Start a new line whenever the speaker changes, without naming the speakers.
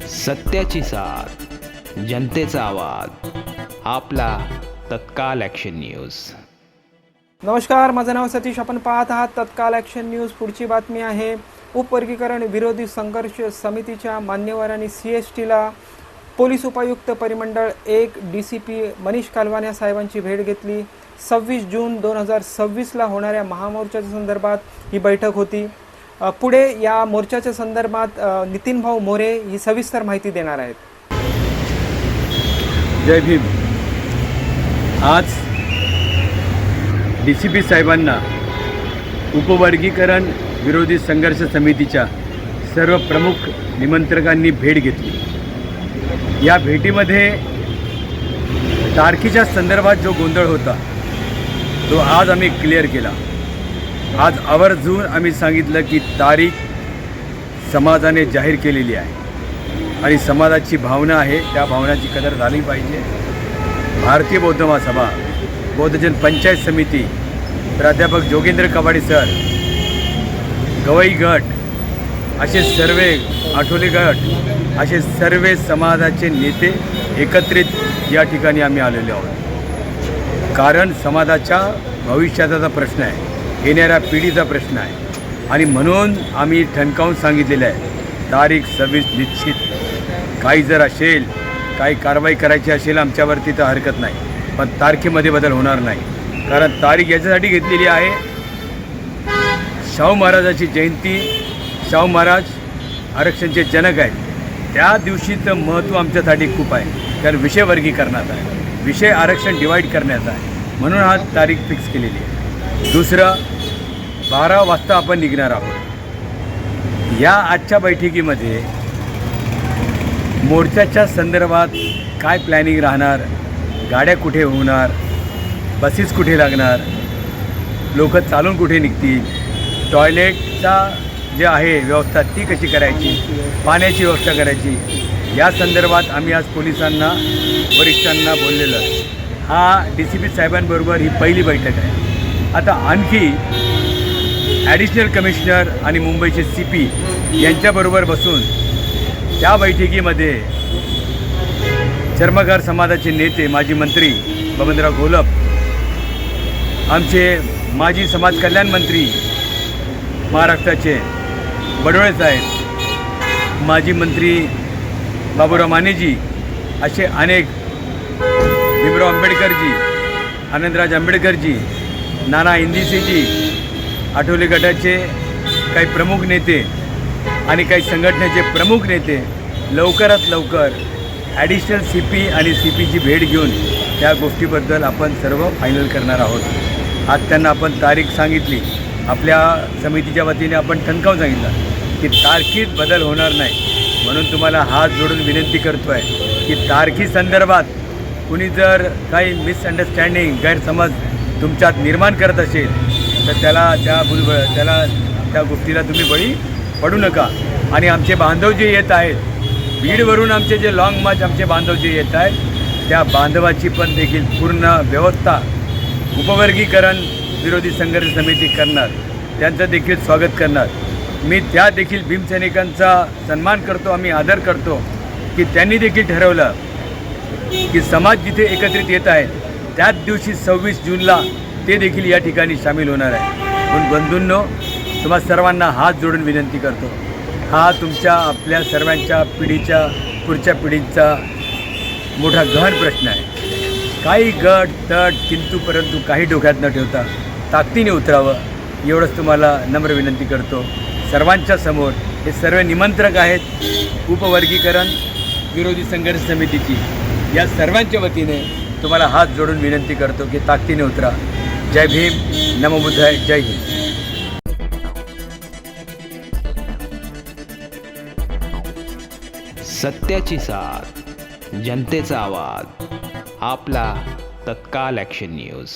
सत्याची साथ, जनतेचा आवाज, आपला तत्काल ॲक्शन न्यूज.
नमस्कार, माझं नाव सतीश. आपण पाहत आहात तत्काल ॲक्शन न्यूज. पुढची बातमी आहे, उपवर्गीकरण विरोधी संघर्ष समितीच्या मान्यवरांनी CSTला पोलीस उपायुक्त परिमंडळ 1 DCP मनीष कालवान साहेबांची भेट घेतली. 26 जून 2026ला होणाऱ्या महामोर्चाच्या संदर्भात ही बैठक होती. पुढे या मोर्चाच्या संदर्भात नितीन भाऊ मोरे ही सविस्तर माहिती देणार आहेत.
जय भीम. आज DCP साहेबांना उपवर्गीकरण विरोधी संघर्ष समितीच्या सर्व प्रमुख निमंत्रकांनी भेट घेतली. या भेटीमध्ये तारखेच्या संदर्भात जो गोंधळ होता तो आज आम्ही क्लिअर केला. आज आवर्जून आम्ही सांगितलं की तारीख समाजाने जाहीर केलेली आहे आणि समाजाची भावना आहे, त्या भावनाची कदर झाली पाहिजे. भारतीय बौद्ध महासभा, बौद्धजन पंचायत समिती, प्राध्यापक जोगेंद्र कवाडे सर, गवई गट, असे सर्वे आठवले गट, असे सर्व समाजाचे नेते एकत्रित या ठिकाणी आम्ही आलेलो आहोत. कारण समाजाच्या भविष्याचा प्रश्न आहे, येणाऱ्या पिढीचा प्रश्न आहे आणि म्हणून आम्ही ठणकावून सांगितलेलं आहे तारीख 26 निश्चित. काही जर असेल, काही कारवाई करायची असेल आमच्यावरती तर हरकत नाही, पण तारखेमध्ये बदल होणार नाही. कारण तारीख याच्यासाठी घेतलेली आहे, शाहू महाराजाची जयंती, शाहू महाराज आरक्षणचे जनक आहेत, त्या दिवशीचं महत्त्व आमच्यासाठी खूप आहे. कारण विषय वर्गीकरणाचा आहे, विषय आरक्षण डिवाईड करण्याचा आहे, म्हणून हा तारीख फिक्स केलेली आहे. दुसरं, 12 वाजता आपण निघणार आहोत. या आजच्या बैठकीमध्ये मोर्चाच्या संदर्भात काय प्लॅनिंग राहणार, गाड्या कुठे होणार, बसेस कुठे लागणार, लोक चालून कुठे निघतील, टॉयलेटचा जे आहे व्यवस्था ती कशी करायची, पाण्याची व्यवस्था करायची, या संदर्भात आम्ही आज पोलिसांना वरिष्ठांना बोललेलं. हा DCP साहेबांबरोबर ही पहिली बैठक आहे. आता आणखी ॲडिशनल कमिशनर आणि मुंबईचे CP यांच्याबरोबर बसून त्या बैठकीमध्ये चर्मकार समाजाचे नेते, माजी मंत्री बबनराव घोलप, आमचे माजी समाज कल्याण मंत्री महाराष्ट्राचे बडोळे साहेब, माजी मंत्री बाबूराव मानेजी, असे अनेक, भीमराव आंबेडकरजी, आनंदराज आंबेडकरजी, नाना इंदिसेजी, आठवले गटाचे काही प्रमुख नेते आणि काही संघटनेचे प्रमुख नेते लवकरात लवकर ॲडिशनल CP आणि CPची भेट घेऊन त्या गोष्टीबद्दल आपण सर्व फायनल करणार आहोत. आज त्यांना आपण तारीख सांगितली, आपल्या समितीच्या वतीने आपण ठणकावून सांगितलं की तारखेत बदल होणार नाही. म्हणून तुम्हाला हात जोडून विनंती करतो आहे की तारखेसंदर्भात कुणी जर काही मिसअंडरस्टँडिंग, गैरसमज तुमच्यात निर्माण करत असेल तर त्याला त्या गोष्टीला तुम्ही बळी पडू नका. आणि आमचे बांधव जे येत आहेत बीडवरून, आमचे जे लाँग मार्च आमचे बांधव जे येत आहेत, त्या बांधवाची पण देखील पूर्ण व्यवस्था उपवर्गीकरण विरोधी संघर्ष समिती करणार, त्यांचं देखील स्वागत करणार. मी त्या देखील भीमसैनिकांचा सन्मान करतो, आम्ही आदर करतो की त्यांनी देखील ठरवलं की समाज जिथे एकत्रित येत आहेत त्याच दिवशी 26 जूनला ते देखील या ठिकाणी सामील होणार आहे. म्हणून बंधूंनो, तुम्हा सर्वांना हात जोडून विनंती करतो, हा तुमच्या आपल्या सर्वांच्या पिढीच्या, पुढच्या पिढीचा मोठा गहन प्रश्न आहे. काही गट तट किंतु परंतु काही डोक्यात न ठेवता ताकदीने उतरावं, एवढंच तुम्हाला नम्र विनंती करतो. सर्वांच्या समोर हे सर्व निमंत्रक आहेत उपवर्गीकरण विरोधी संघर्ष समितीची, या सर्वांच्या वतीने तुम्हाला हात जोडून विनंती करतो की ताकदीने उतरा. जय भीम, नमो बुद्धाय, जय हिंद.
सत्याची साथ, जनतेचा आवाज, आपला तत्काल ॲक्शन न्यूज.